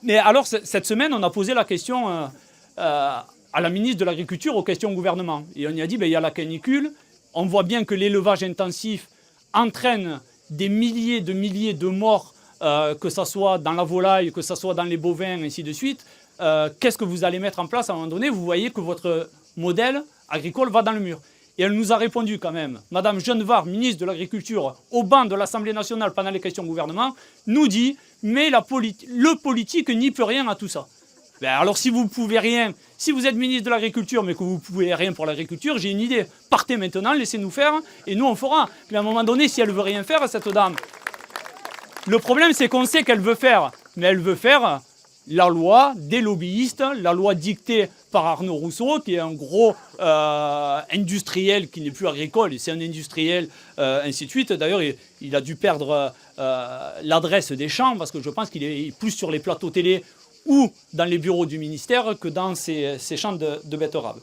Mais alors, cette semaine, on a posé la question à la ministre de l'Agriculture aux questions au gouvernement. Et on y a dit, il y a la canicule, on voit bien que l'élevage intensif entraîne des milliers de morts, que ce soit dans la volaille, que ce soit dans les bovins, ainsi de suite. Qu'est-ce que vous allez mettre en place à un moment donné? Vous voyez que votre modèle agricole va dans le mur. Et elle nous a répondu quand même, Madame Genevard, ministre de l'Agriculture, au banc de l'Assemblée nationale pendant les questions au gouvernement, nous dit, mais le politique n'y peut rien à tout ça. Ben alors si vous ne pouvez rien, si vous êtes ministre de l'Agriculture mais que vous ne pouvez rien pour l'agriculture, j'ai une idée. Partez maintenant, laissez-nous faire et nous on fera. Mais à un moment donné, si elle ne veut rien faire, cette dame, le problème c'est qu'on sait qu'elle veut faire, mais elle veut faire la loi des lobbyistes, la loi dictée par Arnaud Rousseau, qui est un gros industriel qui n'est plus agricole, c'est un industriel, ainsi de suite. D'ailleurs, il a dû perdre l'adresse des champs, parce que je pense qu'il est plus sur les plateaux télé ou dans les bureaux du ministère que dans ces champs de betteraves.